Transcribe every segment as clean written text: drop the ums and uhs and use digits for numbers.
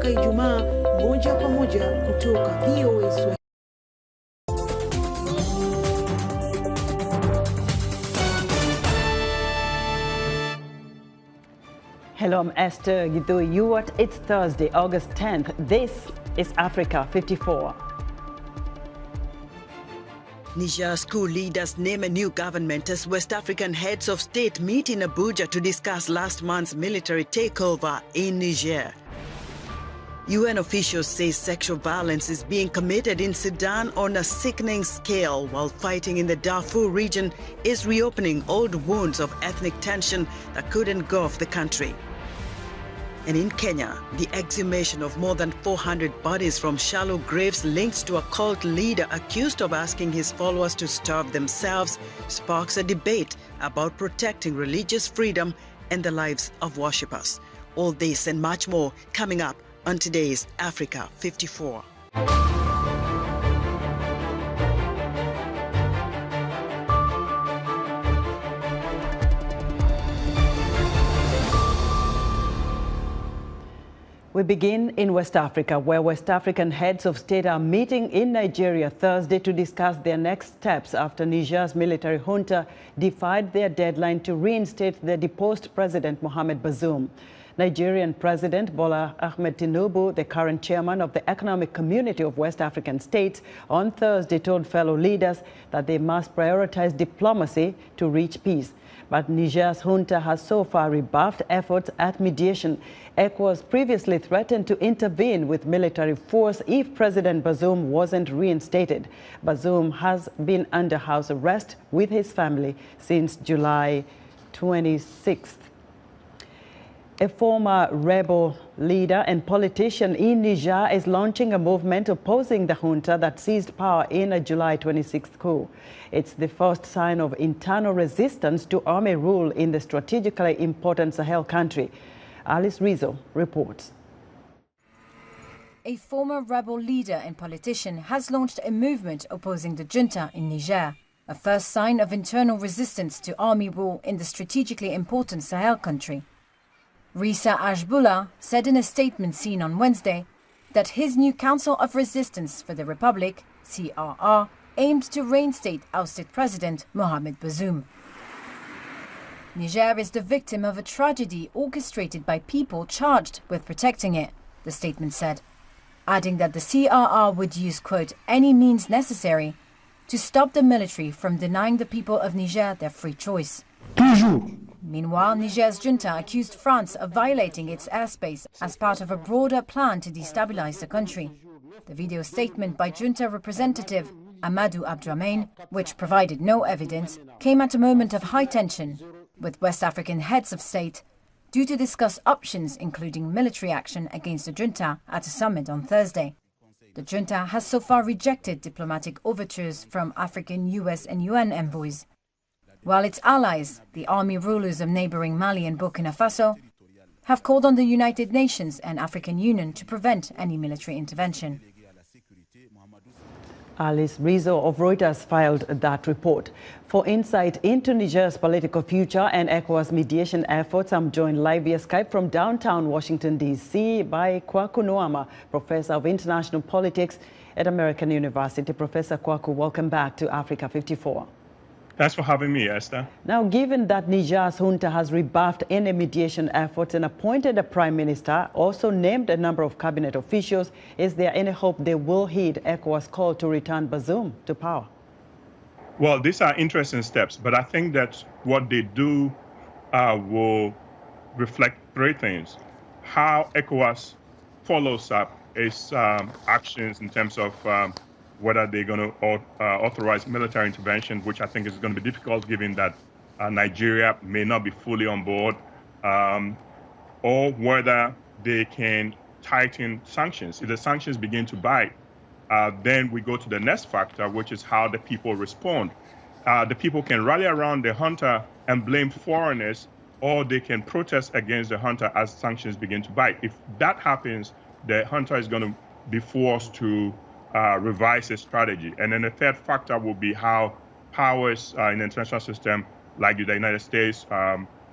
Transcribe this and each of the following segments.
mpaka Ijumaa, moja kwa moja kutoka VOA Swahili. Hello, I'm Esther Githui. It's Thursday, August 10th. This is Africa 54. Niger's coup leaders name a new government as West African heads of state meet in Abuja to discuss last month's military takeover in Niger. UN officials say sexual violence is being committed in Sudan on a sickening scale, while fighting in the Darfur region is reopening old wounds of ethnic tension that could engulf the country. And in Kenya, the exhumation of more than 400 bodies from shallow graves linked to a cult leader accused of asking his followers to starve themselves sparks a debate about protecting religious freedom and the lives of worshippers. All this and much more coming up on today's Africa 54. We begin in West Africa, where West African heads of state are meeting in Nigeria Thursday to discuss their next steps after Niger's military junta defied their deadline to reinstate the deposed President Mohamed Bazoum. Nigerian President Bola Ahmed Tinubu, the current chairman of the Economic Community of West African States, on Thursday told fellow leaders that they must prioritize diplomacy to reach peace. But Niger's junta has so far rebuffed efforts at mediation. ECOWAS previously threatened to intervene with military force if President Bazoum wasn't reinstated. Bazoum has been under house arrest with his family since July 26th. A former rebel leader and politician in Niger is launching a movement opposing the junta that seized power in a July 26th coup. It's the first sign of internal resistance to army rule in the strategically important Sahel country. Alice Rizzo reports. A former rebel leader and politician has launched a movement opposing the junta in Niger, a first sign of internal resistance to army rule in the strategically important Sahel country. Risa Ajbullah said in a statement seen on Wednesday that his new Council of Resistance for the Republic, CRR, aimed to reinstate ousted President Mohamed Bazoum. Niger is the victim of a tragedy orchestrated by people charged with protecting it, the statement said, adding that the CRR would use, quote, any means necessary to stop the military from denying the people of Niger their free choice. Meanwhile, Niger's junta accused France of violating its airspace as part of a broader plan to destabilize the country. The video statement by junta representative Amadou Abdrahmane, which provided no evidence, came at a moment of high tension, with West African heads of state due to discuss options including military action against the junta at a summit on Thursday. The junta has so far rejected diplomatic overtures from African, US and UN envoys, while its allies, the army rulers of neighboring Mali and Burkina Faso, have called on the United Nations and African Union to prevent any military intervention. Alice Rizzo of Reuters filed that report. For insight into Niger's political future and ECOWAS mediation efforts, I'm joined live via Skype from downtown Washington, D.C. by Kwaku Nwama, Professor of International Politics at American University. Professor Kwaku, welcome back to Africa 54. Thanks for having me, Esther. Now, given that Niger's junta has rebuffed any mediation efforts and appointed a prime minister, also named a number of cabinet officials, is there any hope they will heed ECOWAS' call to return Bazoum to power? Well, these are interesting steps, but I think that what they do will reflect three things. How ECOWAS follows up its actions in terms of whether they're going to authorize military intervention, which I think is going to be difficult given that Nigeria may not be fully on board, or whether they can tighten sanctions. If the sanctions begin to bite, then we go to the next factor, which is how the people respond. The people can rally around the junta and blame foreigners, or they can protest against the junta as sanctions begin to bite. If that happens, the junta is going to be forced to revise its strategy. And then the third factor will be how powers in the international system, like the United States,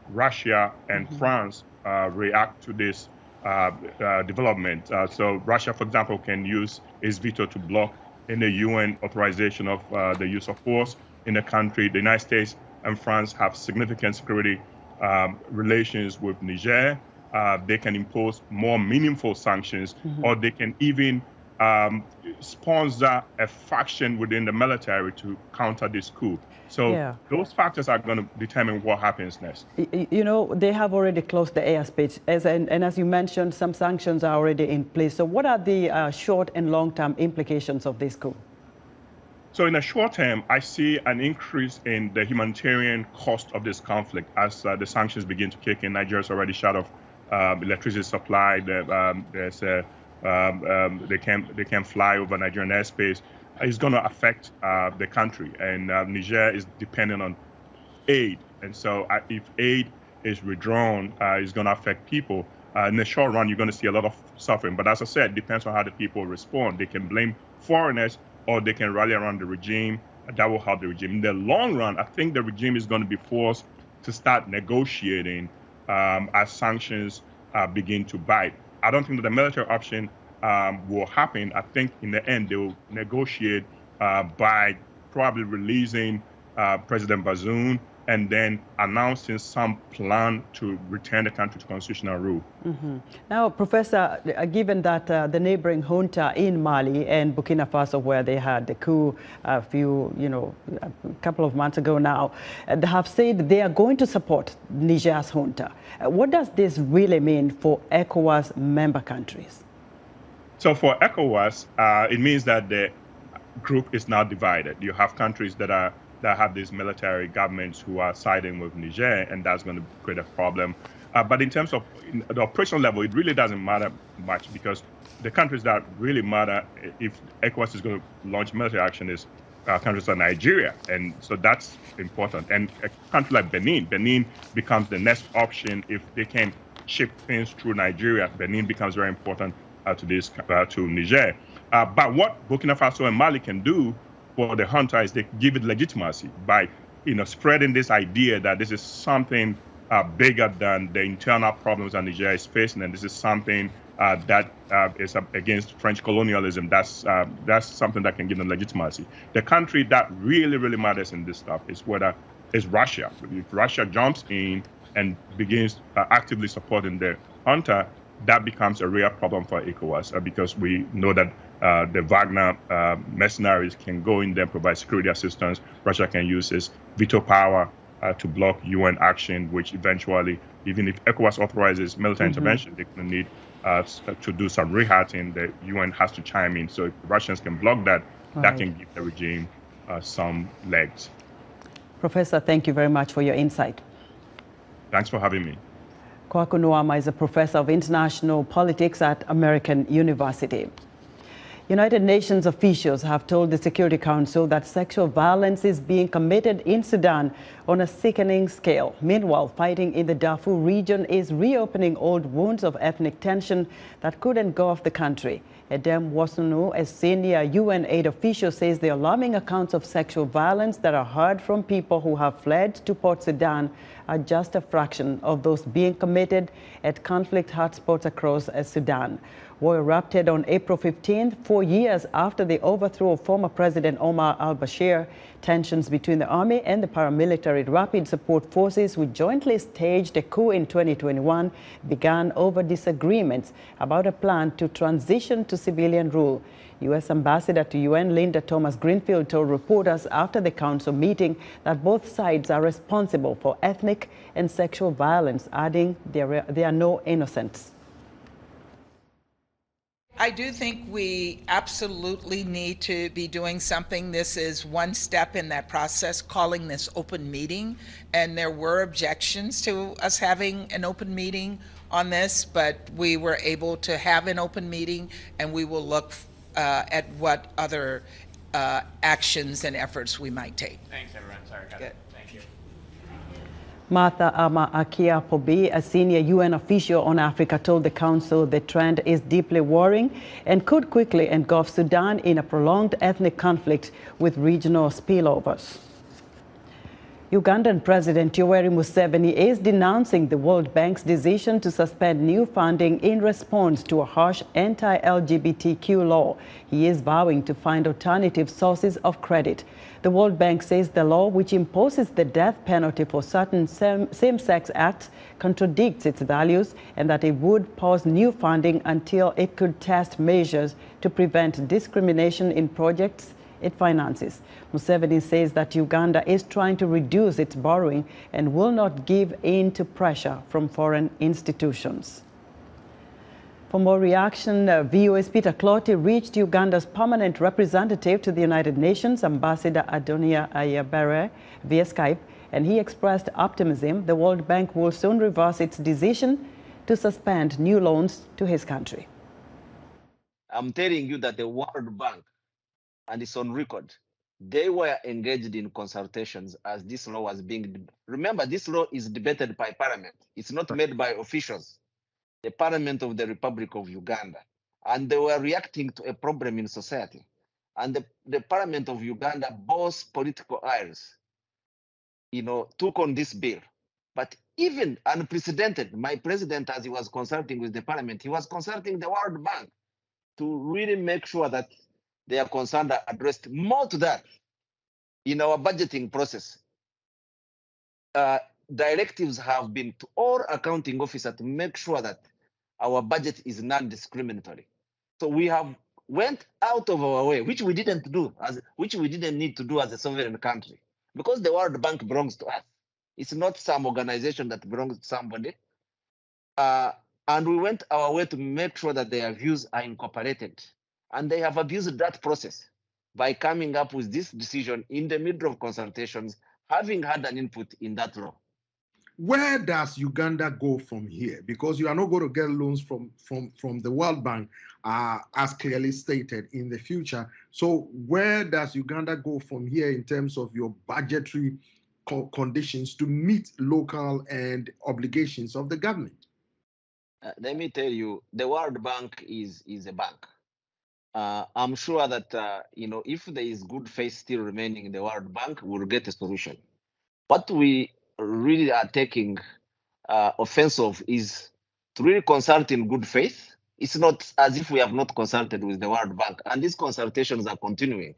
Russia, and France, react to this development. So Russia, for example, can use its veto to block any UN authorization of the use of force in the country. The United States and France have significant security relations with Niger. They can impose more meaningful sanctions, or they can even sponsor a faction within the military to counter this coup. So those factors are going to determine what happens next. You know, they have already closed the airspace, and as you mentioned, some sanctions are already in place. So what are the short and long-term implications of this coup? So in the short term, I see an increase in the humanitarian cost of this conflict as the sanctions begin to kick in. Nigeria's already shut off electricity supply. There's they can fly over Nigerian airspace. It's going to affect the country, and Niger is dependent on aid. And so if aid is withdrawn, it's going to affect people. In the short run, you're going to see a lot of suffering. But as I said, it depends on how the people respond. They can blame foreigners, or they can rally around the regime. That will help the regime. In the long run, I think the regime is going to be forced to start negotiating as sanctions begin to bite. I don't think that the military option will happen. I think in the end, they will negotiate by probably releasing President Bazoum and then announcing some plan to return the country to constitutional rule. Now, Professor, given that the neighboring junta in Mali and Burkina Faso, where they had the coup a couple of months ago now, they have said they are going to support Niger's junta. What does this really mean for ECOWAS member countries? So for ECOWAS, it means that the group is now divided. You have countries that have these military governments who are siding with Niger, and that's going to create a problem. But in terms of the operational level, it really doesn't matter much, because the countries that really matter if ECOWAS is going to launch military action is countries like Nigeria. And so that's important. And a country like Benin becomes the next option if they can ship things through Nigeria. Benin becomes very important to Niger. But what Burkina Faso and Mali can do for the junta is they give it legitimacy by, spreading this idea that this is something bigger than the internal problems that Nigeria is facing, and this is something that is against French colonialism. That's something that can give them legitimacy. The country that really, really matters in this stuff is Russia. If Russia jumps in and begins actively supporting the junta, that becomes a real problem for ECOWAS, because we know that the Wagner mercenaries can go in there and provide security assistance. Russia can use its veto power to block UN action, which eventually, even if ECOWAS authorizes military intervention, they're going to need to do some rehatting. The UN has to chime in. So if the Russians can block that, that can give the regime some legs. Professor, thank you very much for your insight. Thanks for having me. Kwaku Nuama is a professor of international politics at American University. United Nations officials have told the Security Council that sexual violence is being committed in Sudan on a sickening scale. Meanwhile, fighting in the Darfur region is reopening old wounds of ethnic tension that could engulf the country. Edem Wasunu, a senior UN aid official, says the alarming accounts of sexual violence that are heard from people who have fled to Port Sudan are just a fraction of those being committed at conflict hotspots across Sudan. War erupted on April 15th, 4 years after the overthrow of former President Omar al-Bashir. Tensions between the army and the paramilitary rapid support forces, who jointly staged a coup in 2021, began over disagreements about a plan to transition to civilian rule. U.S. Ambassador to UN Linda Thomas-Greenfield told reporters after the council meeting that both sides are responsible for ethnic and sexual violence, adding there are no innocents. I do think we absolutely need to be doing something. This is one step in that process, calling this open meeting. And there were objections to us having an open meeting on this, but we were able to have an open meeting, and we will look at what other actions and efforts we might take. Thanks, everyone. Sorry, got it. Thank you. Martha Ama-Akia-Pobi, a senior UN official on Africa, told the council the trend is deeply worrying and could quickly engulf Sudan in a prolonged ethnic conflict with regional spillovers. Ugandan President Yoweri Museveni is denouncing the World Bank's decision to suspend new funding in response to a harsh anti-LGBTQ law. He is vowing to find alternative sources of credit. The World Bank says the law, which imposes the death penalty for certain same-sex acts, contradicts its values and that it would pause new funding until it could test measures to prevent discrimination in projects it finances. Museveni says that Uganda is trying to reduce its borrowing and will not give in to pressure from foreign institutions. For more reaction, VOA's Peter Clotty reached Uganda's permanent representative to the United Nations, Ambassador Adonia Ayabare, via Skype, and he expressed optimism the World Bank will soon reverse its decision to suspend new loans to his country. I'm telling you that the World Bank, and it's on record, they were engaged in consultations as this law was being. Remember, this law is debated by Parliament. It's not made by officials. The Parliament of the Republic of Uganda. And they were reacting to a problem in society. And the Parliament of Uganda, both political aisles, took on this bill. But even unprecedented, my president, as he was consulting with the Parliament, he was consulting the World Bank to really make sure that their concerns are addressed. More to that, in our budgeting process, directives have been to all accounting officers to make sure that our budget is non-discriminatory. So we have went out of our way, which we didn't need to do as a sovereign country, because the World Bank belongs to us. It's not some organization that belongs to somebody. And we went our way to make sure that their views are incorporated. And they have abused that process by coming up with this decision in the middle of consultations, having had an input in that law. Where does Uganda go from here? Because you are not going to get loans from the World Bank, as clearly stated, in the future. So where does Uganda go from here in terms of your budgetary conditions to meet local and obligations of the government? Let me tell you, the World Bank is a bank. I'm sure that if there is good faith still remaining in the World Bank, we'll get a solution. What we really are taking offense of is to really consult in good faith. It's not as if we have not consulted with the World Bank, and these consultations are continuing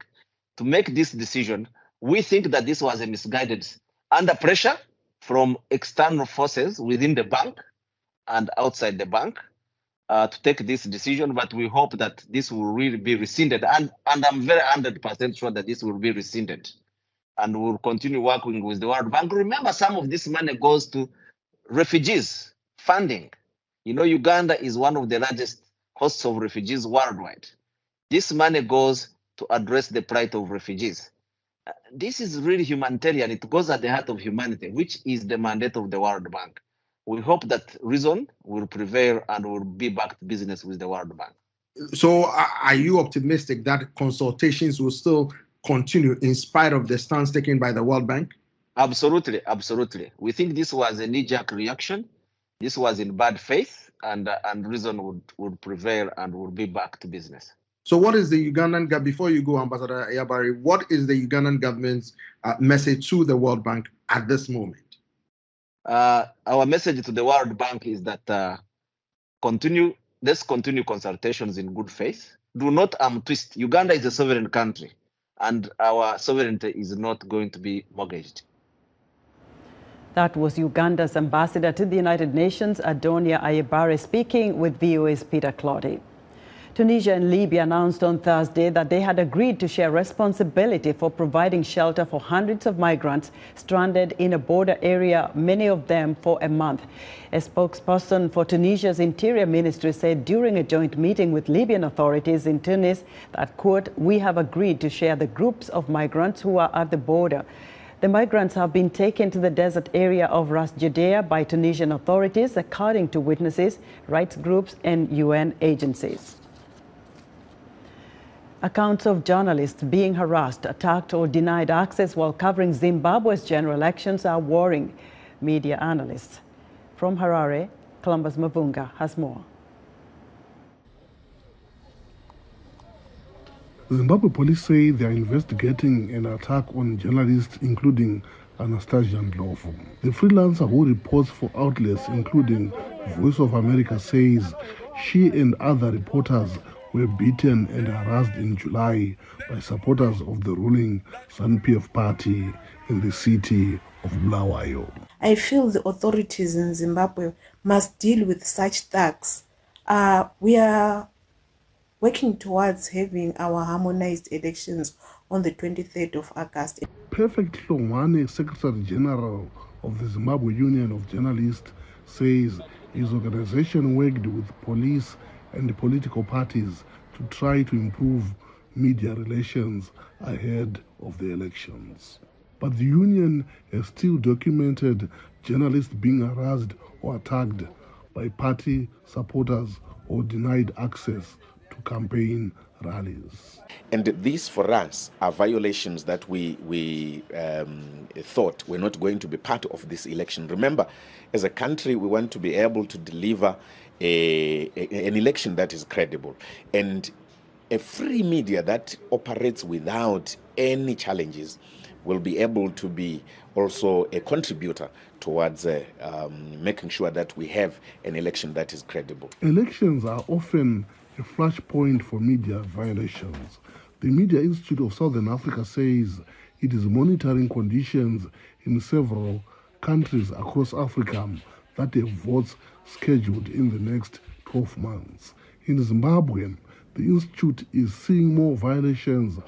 to make this decision. We think that this was a misguided, under pressure from external forces within the bank and outside the bank, to take this decision, but we hope that this will really be rescinded. And I'm very 100% sure that this will be rescinded. And we'll continue working with the World Bank. Remember, some of this money goes to refugees funding. Uganda is one of the largest hosts of refugees worldwide. This money goes to address the plight of refugees. This is really humanitarian. It goes at the heart of humanity, which is the mandate of the World Bank. We hope that reason will prevail and will be back to business with the World Bank. So are you optimistic that consultations will still continue in spite of the stance taken by the World Bank? Absolutely, absolutely. We think this was a knee-jerk reaction. This was in bad faith, and reason would prevail and will be back to business. So what is the Ugandan government, before you go, Ambassador Ayabare, what is the Ugandan government's message to the World Bank at this moment? Our message to the World Bank is that let's continue consultations in good faith. Do not twist. Uganda is a sovereign country, and our sovereignty is not going to be mortgaged. That was Uganda's ambassador to the United Nations, Adonia Ayabare, speaking with VOA's Peter Clotty. Tunisia and Libya announced on Thursday that they had agreed to share responsibility for providing shelter for hundreds of migrants stranded in a border area, many of them for a month. A spokesperson for Tunisia's Interior Ministry said during a joint meeting with Libyan authorities in Tunis that, quote, "We have agreed to share the groups of migrants who are at the border." The migrants have been taken to the desert area of Ras Judea by Tunisian authorities, according to witnesses, rights groups and UN agencies. Accounts of journalists being harassed, attacked or denied access while covering Zimbabwe's general elections are worrying media analysts. From Harare, Columbus Mavunga has more. Zimbabwe police say they are investigating an attack on journalists, including Anastasia Ndlovu. The freelancer who reports for outlets including Voice of America says she and other reporters were beaten and harassed in July by supporters of the ruling ZANU-PF party in the city of Bulawayo. I feel the authorities in Zimbabwe must deal with such thugs. We are working towards having our harmonized elections on the 23rd of August. Perfect Hlongwane, Secretary General of the Zimbabwe Union of Journalists, says his organization worked with police and the political parties to try to improve media relations ahead of the elections. But the union has still documented journalists being harassed or attacked by party supporters or denied access to campaign rallies. And these, for us, are violations that we thought were not going to be part of this election. Remember, as a country, we want to be able to deliver an election that is credible. And a free media that operates without any challenges will be able to be also a contributor towards making sure that we have an election that is credible. Elections are often a flashpoint for media violations. The Media Institute of Southern Africa says it is monitoring conditions in several countries across Africa that have votes scheduled in the next 12 months. In Zimbabwe, the Institute is seeing more violations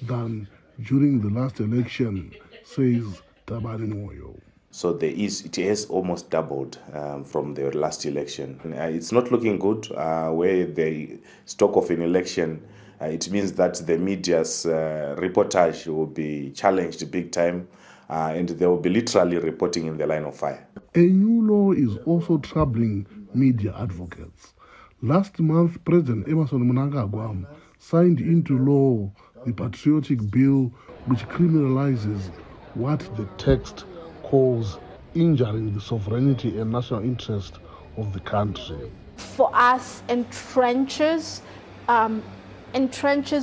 than during the last election, says Tabani Moyo. So it has almost doubled from the last election. It's not looking good where the stock of an election, it means that the media's reportage will be challenged big time and they will be literally reporting in the line of fire. A new law is also troubling media advocates. Last month, President Emmerson Mnangagwa signed into law the Patriotic Bill, which criminalizes what the text calls injuring the sovereignty and national interest of the country. For us, entrenches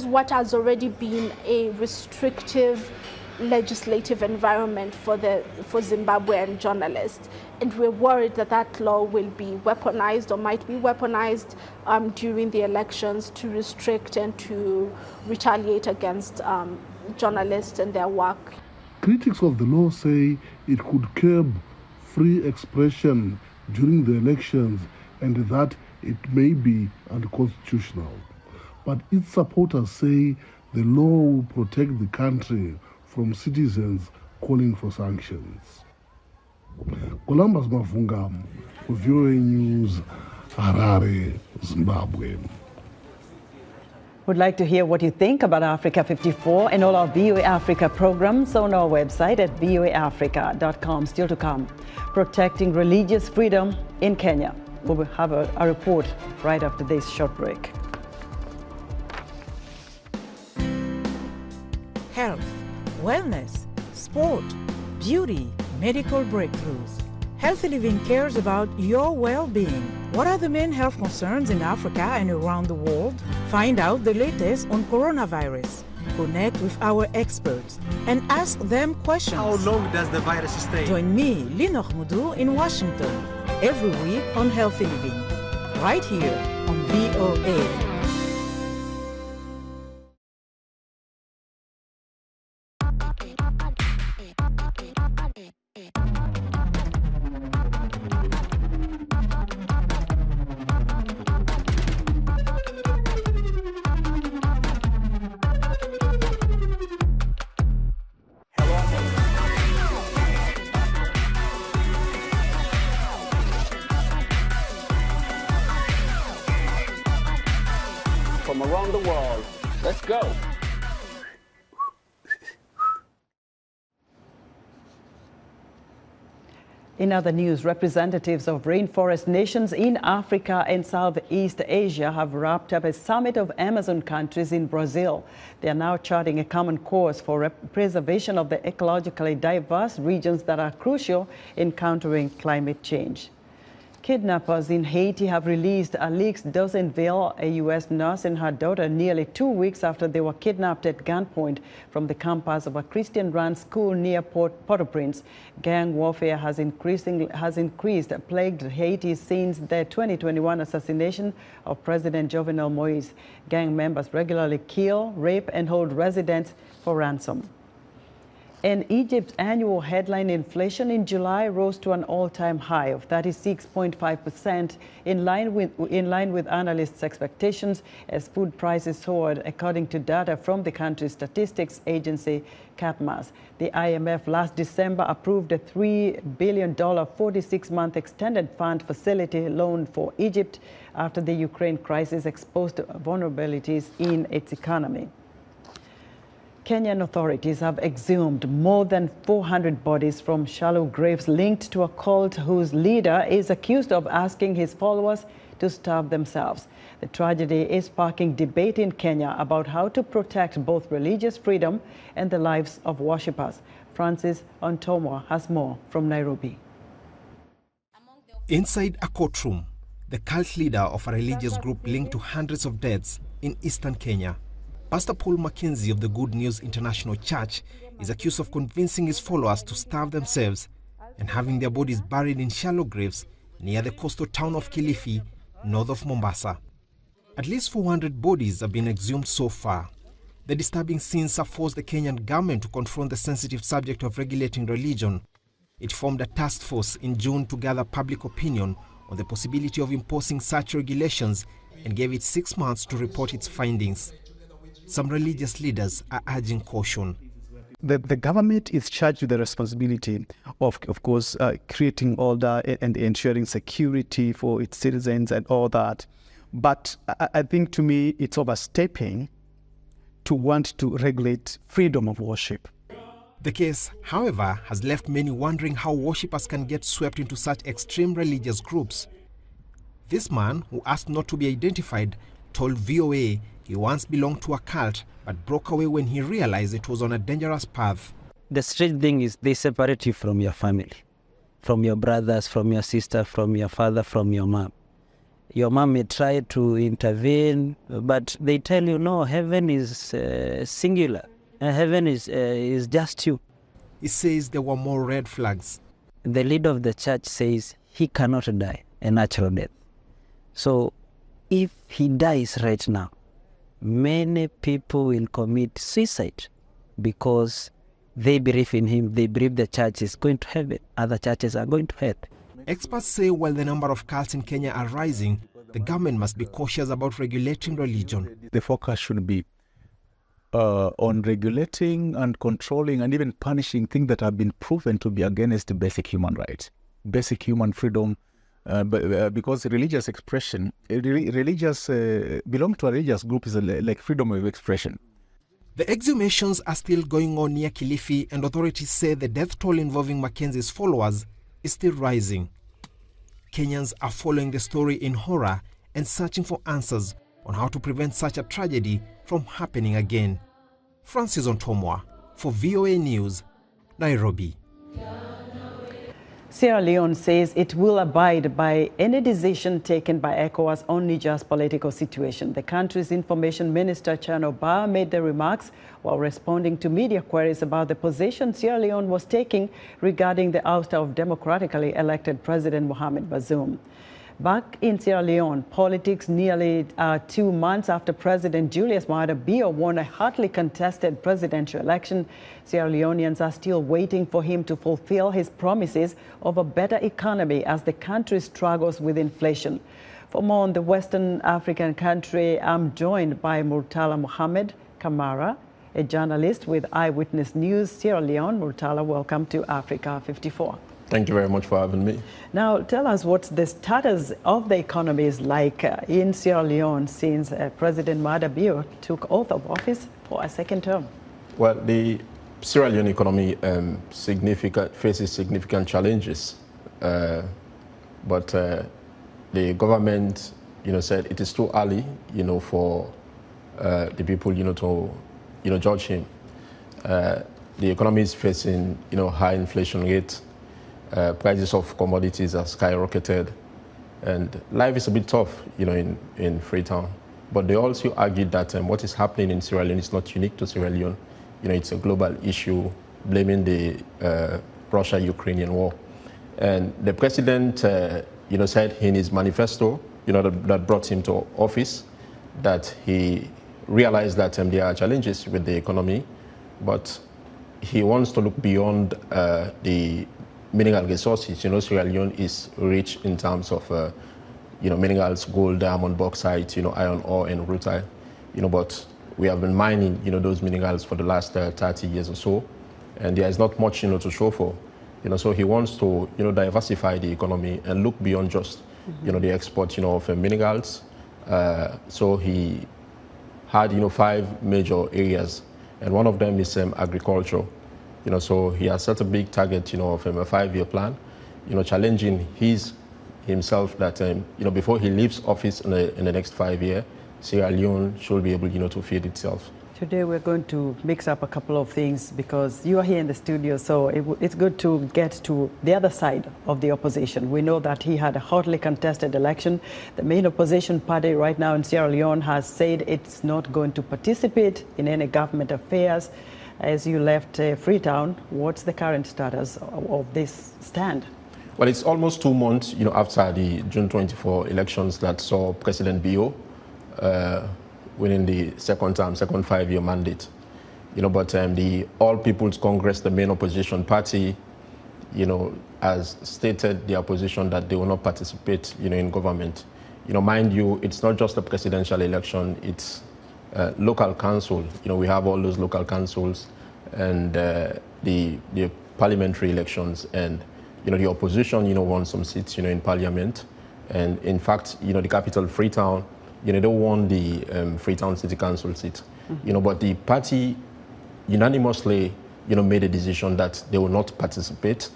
what has already been a restrictive legislative environment for Zimbabwean journalists. And we're worried that that law will be weaponized or might be weaponized during the elections to restrict and to retaliate against journalists and their work. Critics of the law say it could curb free expression during the elections and that it may be unconstitutional. But its supporters say the law will protect the country from citizens calling for sanctions. Columbus Mavunga, VOA News, Harare, Zimbabwe. Would like to hear what you think about Africa 54 and all our VOA Africa programs on our website at voaafrica.com. Still to come, protecting religious freedom in Kenya. We will have a report right after this short break. Health, wellness, sport, beauty, medical breakthroughs. Healthy Living cares about your well-being. What are the main health concerns in Africa and around the world? Find out the latest on coronavirus. Connect with our experts and ask them questions. How long does the virus stay? Join me, Lino Khmudu, in Washington, every week on Healthy Living, right here on VOA. From around the world. Let's go. In other news, representatives of rainforest nations in Africa and Southeast Asia have wrapped up a summit of Amazon countries in Brazil. They are now charting a common course for preservation of the ecologically diverse regions that are crucial in countering climate change. Kidnappers in Haiti have released Alix Dozenville, a U.S. nurse, and her daughter nearly 2 weeks after they were kidnapped at gunpoint from the campus of a Christian-run school near Port-au-Prince. Gang warfare has increased, plagued Haiti since the 2021 assassination of President Jovenel Moise. Gang members regularly kill, rape, and hold residents for ransom. And Egypt's annual headline inflation in July rose to an all-time high of 36.5%, in line with analysts' expectations as food prices soared, according to data from the country's statistics agency, CAPMAS. The IMF last December approved a $3 billion 46-month extended fund facility loan for Egypt after the Ukraine crisis exposed vulnerabilities in its economy. Kenyan authorities have exhumed more than 400 bodies from shallow graves linked to a cult whose leader is accused of asking his followers to starve themselves. The tragedy is sparking debate in Kenya about how to protect both religious freedom and the lives of worshippers. Francis Ontomwa has more from Nairobi. Inside a courtroom, the cult leader of a religious group linked to hundreds of deaths in eastern Kenya, Pastor Paul Mackenzie of the Good News International Church is accused of convincing his followers to starve themselves and having their bodies buried in shallow graves near the coastal town of Kilifi, north of Mombasa. At least 400 bodies have been exhumed so far. The disturbing scenes have forced the Kenyan government to confront the sensitive subject of regulating religion. It formed a task force in June to gather public opinion on the possibility of imposing such regulations and gave it 6 months to report its findings. Some religious leaders are urging caution. The government is charged with the responsibility of course, creating order and ensuring security for its citizens and all that. But I think, to me, it's overstepping to want to regulate freedom of worship. The case, however, has left many wondering how worshippers can get swept into such extreme religious groups. This man, who asked not to be identified, told VOA he once belonged to a cult but broke away when he realized it was on a dangerous path. The strange thing is they separate you from your family, from your brothers, from your sister, from your father, from your mom. Your mom may try to intervene, but they tell you, no, heaven is singular. Heaven is just you. He says there were more red flags. The leader of the church says he cannot die a natural death. So if he dies right now, many people will commit suicide because they believe in him, they believe the church is going to heaven, other churches are going to hell. Experts say while the number of cults in Kenya are rising, the government must be cautious about regulating religion. The focus should be on regulating and controlling and even punishing things that have been proven to be against the basic human rights, basic human freedom, because religious expression, belong to a religious group is like freedom of expression. The exhumations are still going on near Kilifi, and authorities say the death toll involving Mackenzie's followers is still rising. Kenyans are following the story in horror and searching for answers on how to prevent such a tragedy from happening again. Francis Ontomwa for VOA News, Nairobi. Sierra Leone says it will abide by any decision taken by ECOWAS on Niger's political situation. The country's information minister, Chano Ba, made the remarks while responding to media queries about the position Sierra Leone was taking regarding the ouster of democratically elected President Mohamed Bazoum. Back in Sierra Leone, politics nearly 2 months after President Julius Maada Bio won a hotly contested presidential election, Sierra Leoneans are still waiting for him to fulfill his promises of a better economy as the country struggles with inflation. For more on the Western African country, I'm joined by Murtala Mohamed Kamara, a journalist with Eyewitness News Sierra Leone. Murtala, welcome to Africa 54. Thank you very much for having me. Now, tell us what the status of the economy is like in Sierra Leone since President Maada Bio took oath of office for a second term. Well, the Sierra Leone economy faces significant challenges, but the government, said it is too early, for the people, to, judge him. The economy is facing, high inflation rate. Prices of commodities are skyrocketed. And life is a bit tough, in Freetown. But they also argued that what is happening in Sierra Leone is not unique to Sierra Leone. It's a global issue, blaming the Russia-Ukrainian war. And the president, said in his manifesto, that brought him to office, that he realized that there are challenges with the economy, but he wants to look beyond the mineral resources. Sierra Leone is rich in terms of, minerals, gold, diamond, bauxite, iron ore and rutile, but we have been mining, those minerals for the last 30 years or so, and there is not much, to show for. So he wants to, diversify the economy and look beyond just, the export, of minerals. So he had, 5 major areas, and one of them is agriculture. So he has set a big target, of a 5-year plan, challenging himself that, before he leaves office in the next 5 years, Sierra Leone should be able, to feed itself. Today we're going to mix up a couple of things because you are here in the studio, so it's good to get to the other side of the opposition. We know that he had a hotly contested election. The main opposition party right now in Sierra Leone has said it's not going to participate in any government affairs. As you left Freetown, what's the current status of this stand? Well, it's almost 2 months, after the June 24 elections that saw President Bio winning the second 5-year mandate. But the All People's Congress, the main opposition party, has stated their position that they will not participate, in government. Mind you, it's not just a presidential election, it's local council. We have all those local councils and the parliamentary elections, and the opposition, won some seats, in parliament. And in fact, the capital, Freetown, they won the Freetown City Council seat. But the party unanimously, made a decision that they will not participate.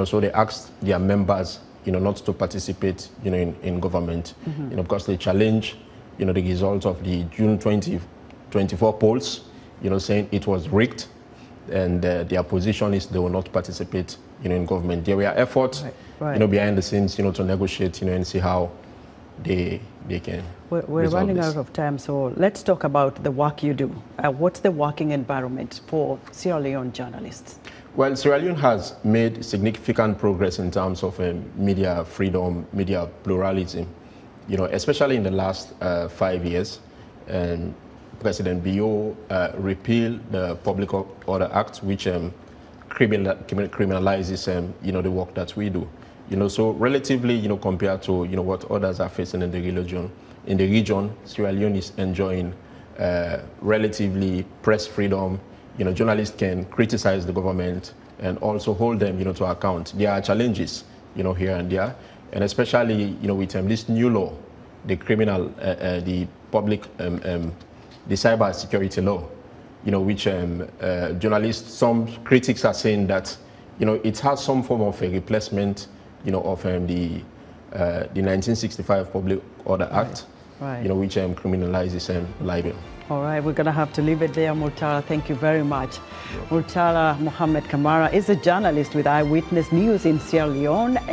So they asked their members, not to participate, in government. Because they challenge, the result of the June 2024 polls, saying it was rigged, and their position is they will not participate, in government. There were efforts, behind the scenes, to negotiate, and see how they can. We're running out of time, so let's talk about the work you do. What's the working environment for Sierra Leone journalists? Well, Sierra Leone has made significant progress in terms of media freedom, media pluralism, especially in the last 5 years. And President Bio repealed the Public Order Act, which criminalizes, the work that we do. So relatively, compared to, what others are facing in the region, Sierra Leone is enjoying relatively press freedom. Journalists can criticize the government and also hold them, to account. There are challenges, here and there, and especially, with this new law, the the cyber security law, which journalists, some critics are saying that, it has some form of a replacement, of the 1965 Public Order Act, which criminalizes libel. All right, we're going to have to leave it there, Murtala. Thank you very much. Murtala Mohamed Kamara is a journalist with Eyewitness News in Sierra Leone. And